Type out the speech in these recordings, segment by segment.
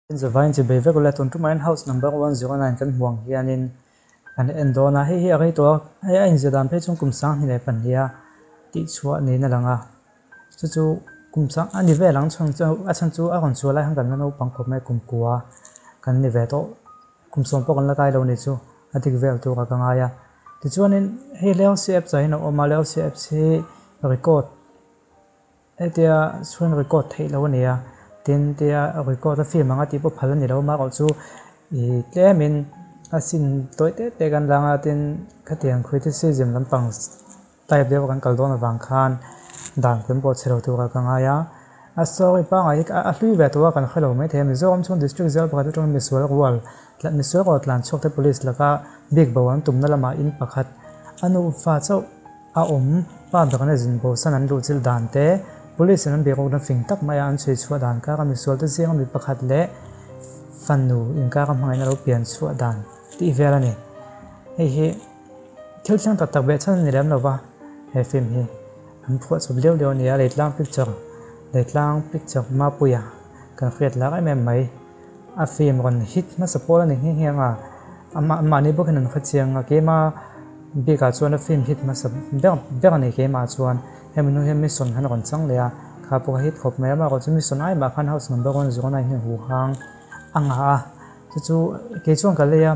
In the vine to be regulated to mine house number 109 kan huang hianin an endona hi ari to ai in zedam pe chung kumsang hi le pan hia ti chua ni na langa chu kumsang ani ve lang chung chu a chan chu a kon chu lai hang kan no pang khop mai kumkua kan ni ve to kumsom po kan la kai lo ni chu atik vel tu ka nga ya ti chuanin hi leo cf chai no oma leo cf si record etia chuan record thei lo ni ya tin tia record a film anga ti po phalan ni lo ma ko chu I tlemin asin toite te kan langa tin khatiang criticism lampang type de kan kaldon awang khan dan kun po chero tu ka nga ya a sorry pa ngai a hlui ve to kan khelo mai them zom chon district zel pakhat tong miswal wal tlan miswal ko tlan chok te police laka big bawan tumna lama in pakhat anu fa chau a pa bakana jin bo sanan lu chil dan te police nan be ko na fing tak mai an chei chua dan ka miswal te jeng mi pakhat le fanu in ka ngai na lo pian chua dan ti vela ni he thil chang tak be chan ni ram lo ba he film hi an phu chob leo leo ni a letlang picture ma puya kan khret la ai mem mai a film ron hit na support ani hi nga ama ni bo kan khachiang ke ma be ka chuan a film hit ma sab be ani ke ma chuan hemnu hem mi son han ron chang le a kha po hit khop me ma ko chu mi son ai ma khan house number 109 hi hu hang anga chu ke chuang ka le ya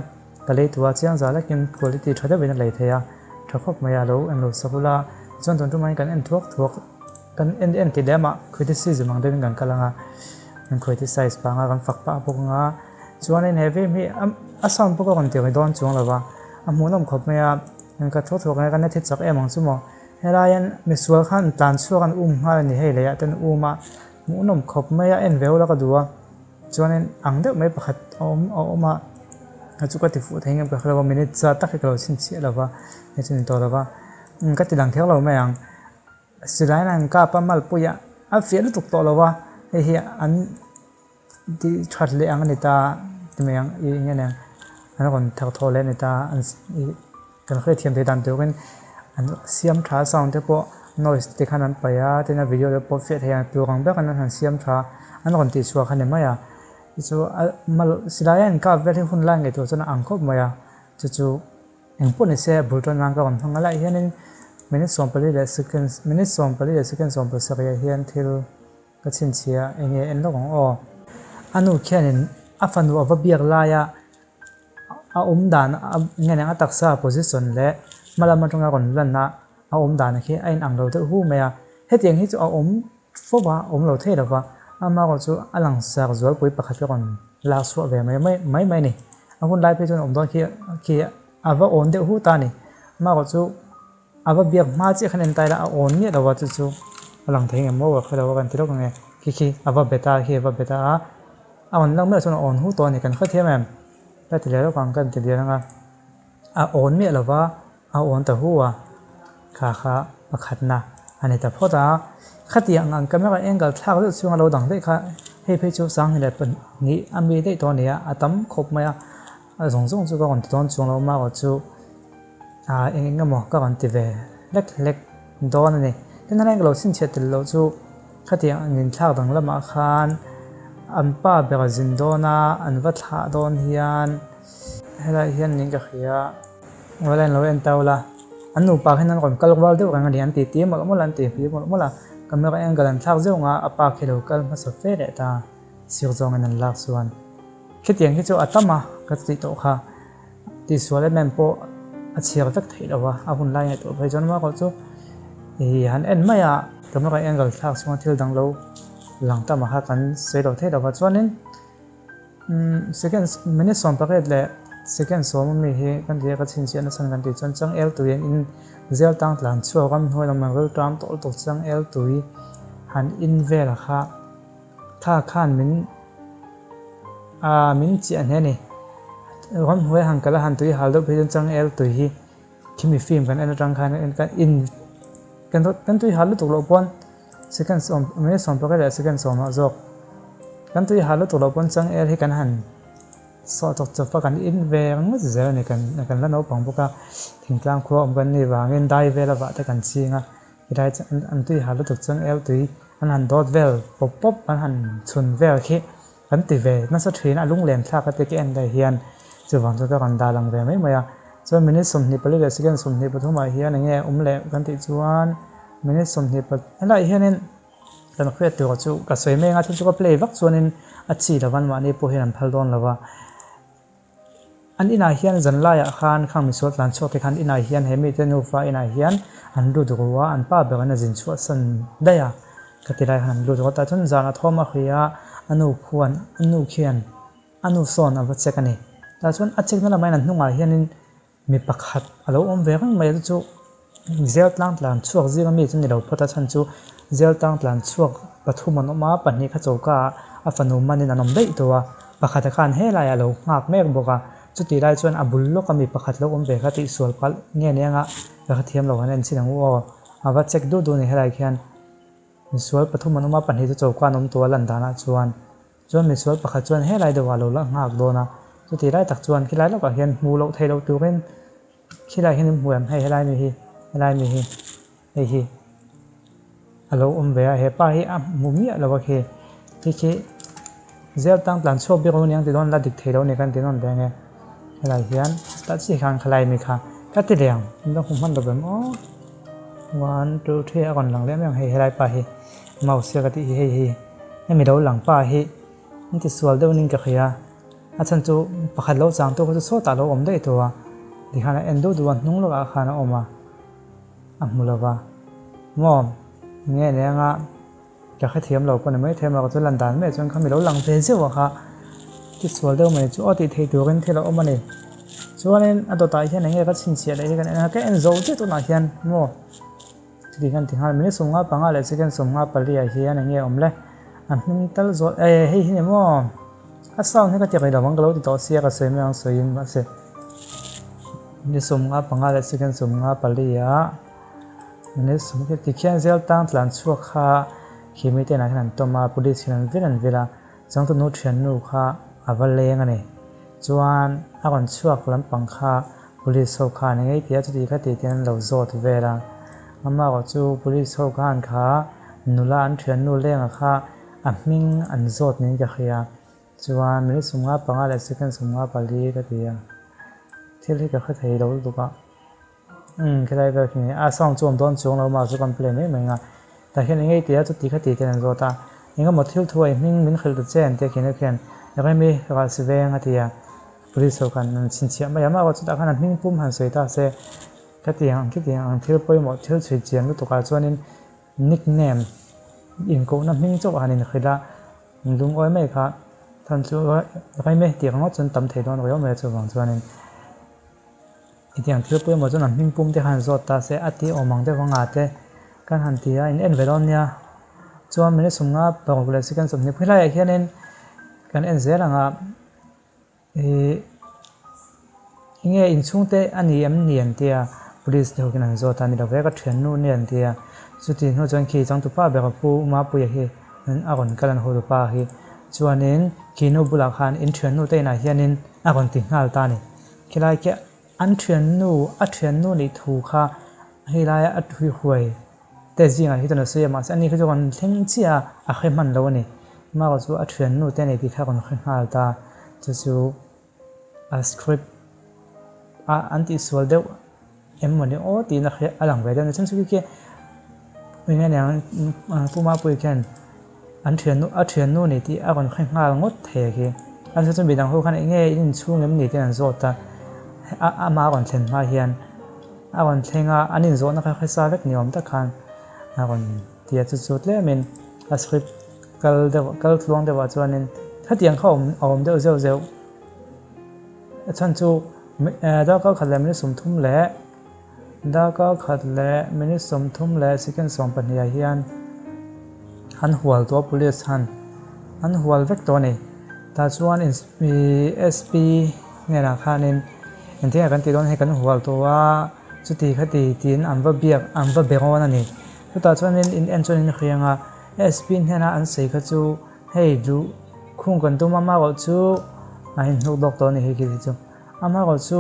ka le tuwa chiang za la kin quality thada ben lai theya thakop ma ya lo an lo sabula chon ton tu mai kan en thuak kan en ti dema criticism ang den kan kalanga an criticize pa nga kan fak pa po nga chuan in heavy mi asam po ko kon ti don chuang lawa amunom khop me ya ka thok nga kan thi chak em ang chumo helayan miswal khan tan chuan ha ni hei le ya ten uma munom khop me ya en veo la ka duwa chuan in ang de mai pakhat oma chu ka ti fu thengem ka khalawa minute cha tak ka sin chi lawa he chin to lawa ka ti lang thek lo me ang silai nan ka pa mal puya a fiel tuk to lawa he an ti that le ang ni ta ti me ang I nge nang an kon thak tho le ni ta an kan khre thiam te dan te ken an siam tha sound te po noise te khan an pa ya te na video le po fet he tu rang ba kan han siam tha an kon ti chua khan ma ya chu mal silayan ka very hun lang nge to chana angkhop maya chu eng pon se bulton nang ka on thangala hianin minute som pali le second som pa sakya hian thil ka chin chia enge en lo o anu khianin afanu ava biak la ya a dan nge na taksa position le malama tonga kon lan na a dan khi ain ang lo te hu maya hetiang hi chu a fowa lo the lo wa ama ko chu alang sak zual pui pakhat kon la so ve mai ni ahun lai pe chon don khi ava on de hu ta ni ma ko chu ava biak ma che khanen tai la on ni da wa chu alang theng mo wa khala wa kan tiro nge khi ava beta a on lang me chon on hu to ni kan kha the mem ta ti le ro kan kan ti dia nga a on me la wa a on ta hu wa kha pakhat na ani ta phoda khatiang ang camera angle thak lu chung lo dang dei kha he phe chu sang hele pan ni ami dei to ne atam khop ma a zong chu ka kon ton chung lo ma ko chu a eng mo ka kon ti ve lek don ni tin na lo sin chet lo chu khatiang ngin thak dang lama khan an pa be ga zin dona an va tha don hian hela hian ning ka khia wala lo en tawla anu pa khan kon kal wal de ka ngani an ti mo lan ti pi mo la camera angle an thak zeu nga apa khelo kal ma so fe ta sir zong an lak suan khitiang hi chu atama ka ti to kha ti suale mem po a chiar tak thei lawa a hun lai to phai jon ma ko chu han en maya camera angle thak suan thil dang lo lang ta ma ha kan se lo thei lawa chuanin second minute som paket le second som mi he kan dia ka chin chian san kan ti chon chang l tu in zel tang tlan chuwa kam hoi lam mal tram to chang l tui han in vel kha khan min chi an he ni ron hoi hang kala han tui hal do phe chang l tui hi kimi film kan en tang khan en kan in kan tui hal to lo pon second som me som pa ka second som ma jok kan tui hal to lo pon chang l hi kan han so to pa kan in ve ang zel ni kan la no pang boka thingtlang kho om kan ni wangin dai vela wa ta kan chinga idai an tui halu to chang el tui an han dot vel pop an han chun vel khi กันติเวนั่นสุดที่น่ะลุงเล่นท่ากันติเกนได้เฮียนจะหวังจะกันดาลังเวไม่มาส่วนมินิสมนิปเลยสิกันสมนิปทุกมาเฮียนอย่างเงี้ยเล่กันติจวนมินิสมนิปอะไรเฮียนกันเครียดตัวจู่กับสวยเมงอ่ะที่จู่ก็เพลย์วักส่วนนึงอัดฉีดวันนี้พอเห็นพัลดอนแล้วว่าอันอินาเฮียนจันไล่ขานข้างมิสวดหลังช่วงที่ขันอินาเฮียนเฮมิเตนูฟ้าอินาเฮียนอันดูดูว่าอันป้าเบกันจินช่วยสันได้อะก็ที่ไรขันดูดูว่าแต่จนจานทอมาเฮียอันนูควรอันนูเขียนอันนูสอนอันวัดเช็กันนี่แต่ส่วนอัดเช็กนั่นละไม่นั่นนุ่งเฮียนมีปักหัดอะไรเวกันไม่จู่เซลตั้งหลังช่วงซีก็มีจนเราพอตัดชันจู่เซลตั้งหลังช่วงปฐมมันออกมาปันนี้ข้าจูก้าอัฟนุมันนี่นั่นนมได้ตัวปักหัดขันเฮลัยอะไรงากเมฆบอกว่าจุดที่ได้ส่วนอับุลโลก็มีปักหัดโลกเวกันที่ส่วนก็เนี่ยงะแล้วเทียมเราเนี่ยสินังว่าอาวัดเช็กดูนี่เฮลัยแค่มีส่วนปฐมมันออกมาปันนี้จะจูก้านมตัวลันดานะส่วนมีส่วนปักหัดส่วนเฮลัยเดี๋ยวเราละงากโดนะจุดที่ได้ตักส่วนขี้ไรเราก็เห็นมูเราเทเราตัวเป็นขี้ไรเห็นมูมให้เฮลัยมีฮีอะไรมีฮีไอ้ฮีฮัลโหลเวเฮป้าฮีมุมีอะไรวะที่เซลตั้งหลังช่วงบิโรนี่ยังติดโดนลัดดิกเทโรนี่กันติดโดนได้ไงอะไรเฮียนตัดสิขังใครมีค่ะก็ติดเดียงมันต้องคุมมันตัวแบบอ๋อวันดูเที่ยก่อนหลังเล่มยังให้อะไรป้าฮีเมาเสียกันที่ฮีให้มีดาวหลังป้าฮีนี่ติดส่วนเดียวนิ่งกับเฮียอาจารย์จูประคัดโลจางตัวก็จะโซ่ตาโลได้ตัวดิขันเอ็นดูดวนนุ่งโลกอาคารออกมามุลว่ามอมเนี่ยงะจะให้เทียมเราคนไม่เทียมเราก็จะลันดานไม่จนเขาไม่รู้หลังเพลเซียวค่ะที่ส่วนเดิมมันจู่ติดเทียกันที่เราเอามาเนี่ยส่วนนี้อันตัวตายเช่นนี้ก็ชินเสียได้กันนะแค่เอ็นโซ่ที่ตัวน่าเฮียนมอที่กันที่หาไม่ได้ส่งงาปังอะไรสักกันส่งงาปลีเฮียนอย่างเงี้ยอมเลยอันนี้ตลอดเฮ้ยเนี่ยมออัศว์นี่ก็จะไปดาวังก็เราติดต่อเสียกับเสียไม่เอาเสียมาเสียนี่ส่งงาปังอะไรสักกันส่งงาปลีอ่ะนี่สมมติที่เขียนเซลตั้งหลังช่วงข้าขีมิเตนักนั้นตัวมาปุริสินันเวลาจังตัวนู้นเชียนนู้ข้าอาวัลเลงอันนี้จวนอาวันช่วงลำปังข้าปุริสโซข้าเนี่ยที่อาจจะดีก็ติดเตียนเราโจทย์เวลาอามาก็จู่ปุริสโซข้าอันข้านุลาอันเชียนนู้เลงข้าอันมิงอันโจทย์นี้จะเขียจวนมิสงาปังอะไรสักกันสงาปลีก็ดีที่เรียกก็คือเราดูก็ก็ได้แบบนี้ส่องจวมโดนจวงเรามาสุกันเปลี่ยนไม่เหมือนกันแต่แค่นี้ที่จะตีก็ตีกันตัวตายังก็หมดทิ้งถ้วยมิ้นขึ้นตัวเจนที่เขียนเขียนแล้วก็มีการสืบเองที่บริสุทธิ์กันสินเชื่อไม่ยากมากก็จะได้ขนาดมิ้นปุ่มหันสวยตาเสก็ตีอย่างที่ทิ้งไปหมดทิ้งสวยเจียนตัวการส่วนนี้นิกเนมอินโก้นั้นมิ้นจบอันนี้คือละลุงอ้อยไม่ค่ะท่านช่วยแล้วก็ไม่ตีของเขาจนตำเทโดนก็ยังไม่จบหวังส่วนนี้อีกอย่างที่เพื่อนบอกว่านั่นมิ่งปุ่มที่หันสดตาเสียอัติออกมังได้ฟังอาเต้การหันที่อินเอ็นเวลอนเนี่ยจวนไม่ได้สมงาบอกเลยสิกันสมนิพไลแค่นั้นการเอ็นเสียหลังยังไงอินช่วงเตอันนี้มันเนียนเตียบริสเดียวกันหันสดตานี่เราเรียกว่าเทรนนู่นเนียนเตียสุดที่หัวจนขี่จังตุป้าแบบปูมาปุยเฮนั้นอากอนกันหัวตุป้าเฮจวนนี้ขี่นูบุลาคานอินเทรนนู่นเตน่ะเฮียนินอากอนติงหาลตานี่แค่ไรแค่อันเทียนนู่นี่ถูกค่ะให้รายอัดห่วยแต่จริงอ่ะที่ตัวนี้เสียมาอันนี้คือจะวันเท่งเสียอ่ะให้มันแล้วนี่มากกว่าอันเทียนนู่แต่ในที่ข้าคนขึ้นหาตาจะสู้สคริปต์อันที่ส่วนเดียววันนี้โอ้ตีนักเรียนหลังไปเดี๋ยวนี้ฉันสุดที่ไม่งั้นอย่างผู้มาปุยกันอันเทียนนู่นี่ที่คนขึ้นหางดเทกีอันที่จะมีดังคู่กันเงี้ยยิ่งช่วงนี้ที่นั่นโซตามาก่อนเช่นมาเฮียนก่อนเช่นอันนี้โซนนะครับให้ทราบเล็กนิยมตะคันก่อนที่จะจุดเล่มินสคริปต์กัลลวงเดี๋ยวจวนนี้ถ้าเตียงเขาเอาเดี๋ยวฉันจูดาวก็ขัดแลมินิสมทุ่มแหละดาวก็ขัดแลมินิสมทุ่มแหละสิกันสองปัญญาเฮียนหันหัวตัวพุลิสหันหัวเวกตัวนี้แต่จวนมี SP เนี่ยนะครับนี่อันที่กันตีโดนให้กันหัวตัวว่าจุดที่คดีที่อันว่าเบียกอันว่าเบรอนนั่นนี่คือตอนนี้อินเอ็นจนนี่คือยังอ่ะ SP เนี่ยนะอันสี่ก็จูให้ดูคุ้งกันตัวมาก็จูอันลูกด็อกเตอร์นี่ให้คิดจูมาก็จู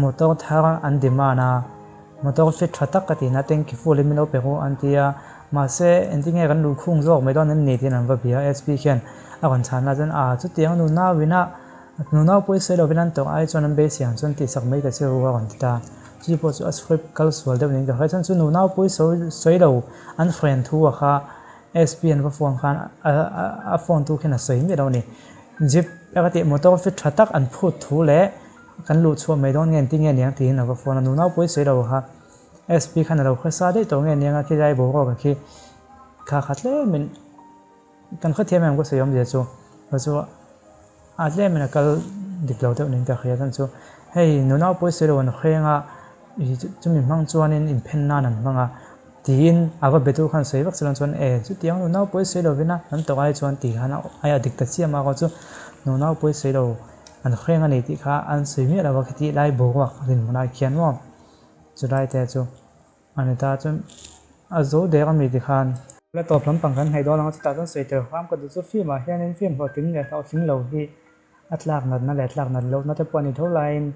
มอเตอร์ทางอันดีมานะมอเตอร์ฟิตทักกันที่นั่นเองคิดฟูลิมิโนเปโรอันที่มาเสอันที่ไงกันดูคุ้งจอกไม่ต้องนั่นนี่ที่นั่นว่าเบีย SP แค่ a kon chan la jan a chu tiang nu na wina nu na pui se lo vinan to ai chon an be siang chon ti sak mai ka che wa kon ta chi po chu a script kal swal de ning ka kha chan chu nu na pui soi lo an friend thu a kha SPN va phone khan a phone tu khena soi mi lo ni jip akati motor fit thatak an phut thu le kan lu chu mai don ngen ti nge niang ti na va phone nu na pui soi lo ha SP khan lo kha sa de to nge niang a ki dai bo ko ka ki kha khatle min kan kha thiam em ko sayom je chu chu atle min kal diklo te ning ta khia kan chu hei nu na pui soi lo an khenga chu min mang chuan in pen na nan manga tin ava betu khan sei vak chalan chuan e chu tiang nu na pui sei lo vina an to ai chuan ti hana ai adik ta chi ma ko chu nu na pui sei lo an khreng ani ti kha an sei mi la vak ti lai bo wa rin na khian mo chu dai te chu ani ta chu a zo de ga mi ti khan la top lam pang kan hai do lang chu ta chuan sei te kham ka du chu film a hian in film ho tin le tau sing lo hi atlak na le tlak na lo na te poni tho line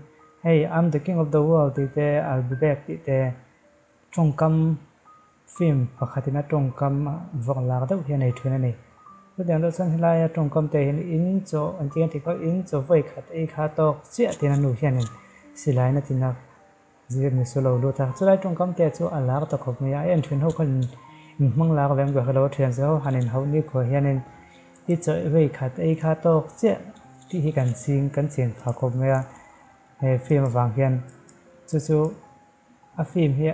hey I'm the king of the world ti te I'll be back ti te trong kam film pakhatina tongkam vokla da hian ei thuna nei chuan do chan hilai tongkam te hin in cho an ti ti ko in cho voi khat ei kha to che tin anu hian in silai na tina zir ni solo lo ta chulai tongkam te chu ala ta khop me ya en thun ho khan mang la ga vem ga halo thian zo hanin ho ni ko hian in ti cho voi khat ei kha to che ti hi kan sing kan chen kha khop me ya he film wang hian chu a film hi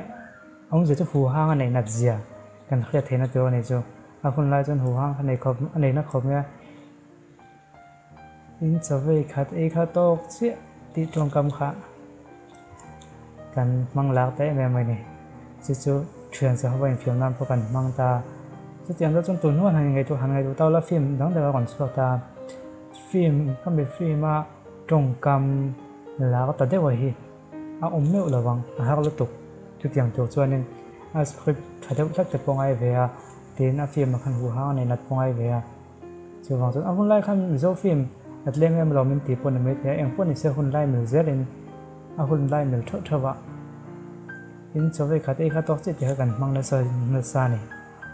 ông giờ cho phù hang này nạp gì à cần khía thế nó cho này cho à con lại cho phù hang này khop này nó khop nha in cho về khát ấy khát to chứ đi trong cầm khá cần mang lạc tới mẹ mày này chứ truyền sẽ học phim nam có cần mang ta chứ tiền đó trong tuần hàng ngày tao là phim đáng để còn sửa ta phim không bị phim mà trong cầm là có tận thế vậy à ông mẹ là bằng hát liên tục chút tiếng thuộc cho nên script phải theo chắc chắn phong ai về đến phim mà khăn hù hang này nát phong ai về chứ vòng cho hôm nay khăn dấu phim nát lên em làm mình tiếp bọn mình thế em bọn mình sẽ hôm nay mình dễ lên hôm nay mình thợ vợ in cho về khát ấy khát tốt chứ thì cần mang lên xa này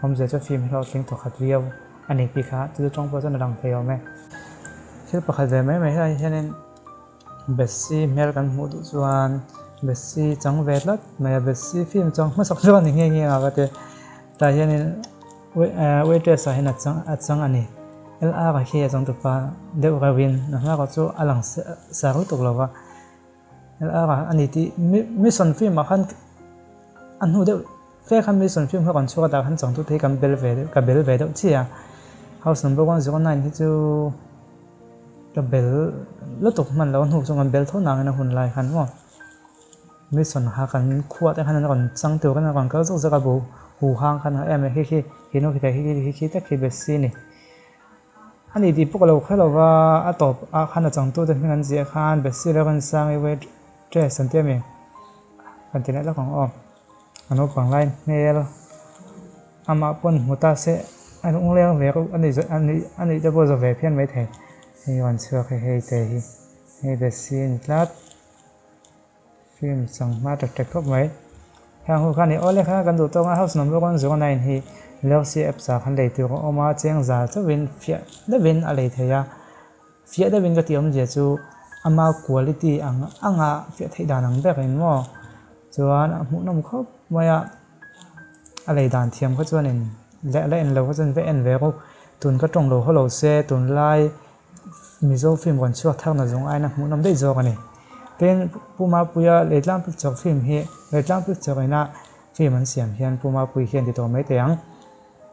hôm giờ cho phim theo tiếng thuộc khát video anh ấy bị khát từ trong bao giờ nó đang theo mẹ khi bắt khát về mấy này cho nên besi mer kan mu du chuan besi chang ve lat mai besi film chang ma sak chuan nge nge nga te ta hian waitress a hin a chang ani la ga khi chang tu pa deu ga win na ma ko chu alang sa ru tok lawa la ga ani ti mission film a khan an hu deu fe khan mission film ha kan chu da khan chang tu the kan bel ve deu chia house number 109 hi chu the bell lúc tục mình lâu hụt trong con bell thốt nàng nó hùn lại hẳn quá mấy sần hà cần khuat cái nó còn sang từ cái nó còn có rất rất là bù hù hang khăn em khi nó khi tất khi best này anh ấy thì bốc lâu khai lâu và top khăn là chẳng tôi thì mình gì khăn best là con sang cái về trẻ sân tiêm mình còn thế này là còn nó còn line mail ama pun một ta sẽ anh cũng leo về anh ấy đã bao giờ về phiên mấy thẻ hay còn xưa hay hay về xin lát phim sang ma trật khóc mấy hàng hồ khăn này ôi khá gần đủ tông house number 109 thì leo xe ép sa khăn đầy từ có oma cheng za cho win phía đã win ở đây thế à phía đã win cái tiệm gì chú ama quality ang phía thấy đàn ang bé cái mò chú anh muốn nằm khóc mà ở đây đàn thiam có cho nên lẽ lâu có chân vẽ về có tuần có trồng đồ có lầu xe tuần lai mizo phim còn chưa thang là giống ai nè muốn nằm đây rồi cái này tên puma puya lấy làm picture phim hi lấy làm picture cái na phim anh xem hiện puma puya hiện thì tôi mấy tiếng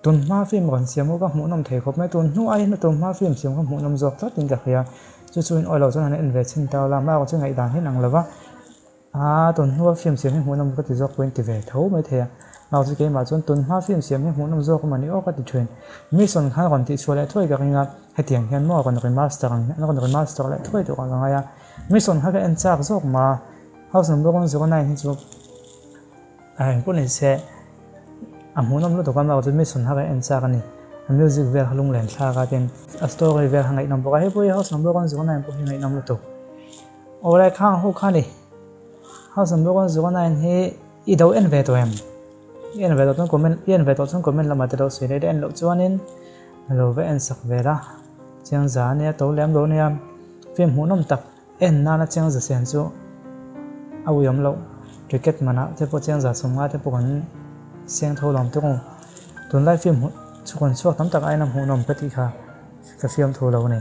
tuần ma phim còn xem có muốn nằm thấy có mấy tuần nu ai nó tuần ma phim xem có muốn nằm dọc tất tình cả kia chú chú in oil cho nên invest trên tàu làm bao cho ngày đàn hết năng là vâng tuần nu phim xem muốn nằm có thể dọc quên thì về thấu mấy thế nào chứ cái mà tuần ma phim xem muốn nằm dọc mà nếu có thì chuyện mission khá còn thì xua lại thôi cái này hay tiếng hiện mà còn remaster nó còn remaster lại thôi thì còn ngay mission hay cái anh chắc rồi mà house number 109 thì chú cái này sẽ muốn nằm lúc đó mà cái mission hay cái anh chắc này music về halung lên xa cái tên story về hàng ngày nằm bao cái house number 109 bao ngày nằm lúc đó ở đây khang hô khang đi house number 109 thì ít đâu anh về tụi em yên về tụi comment làm mà tụi tôi sẽ để anh lựa chọn nên rồi với anh sắp về đó chiang za ne to lem lo ne phim hu nom tak en na na chiang za sen chu awiyam lo cricket mana te po chiang za sunga te po kan siang tho lam te ko tun lai phim chu kon chuak tam tak ai nam hu nom ka ti kha ka film tho lo ne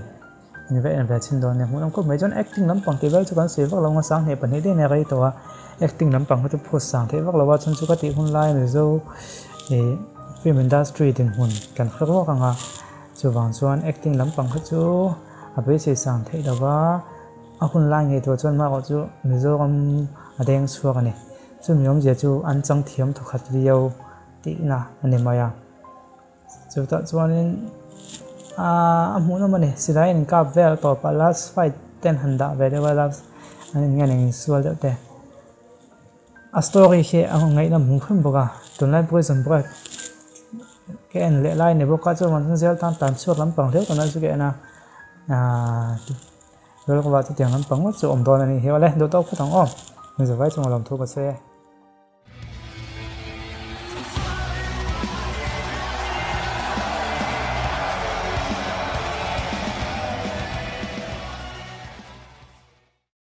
ni ve en ve chin don ne hu nom ko mai jon acting lam pang ke vel chu kan se vak lo nga sang ne pan he de ne gai to acting lam pang ko tu phos sang the vak lo wa chun chu ka ti hun lai ne zo film industry tin hun kan khar ro ka nga chu wang chuan acting lam pang kha chu a be se sang the da wa a hun lai nge to chuan ma ko chu mizoram adeng chuak ani chu miom je chu an chang thiam tho khat riau ti na ani maya chu ta chuan a mu no mane sirai in kap vel to pa last fight ten handa ve de wala ani ngani sual de a story he a ngai na mu khum boga tunlai prison break ke en le lai ne boka chu man zel tan tan chuak lam pang theu kana chu ke na lo ko ba ti tiang lam pang chu om don ani he wala do to khu tang om ni zo vai chu lam thu ba se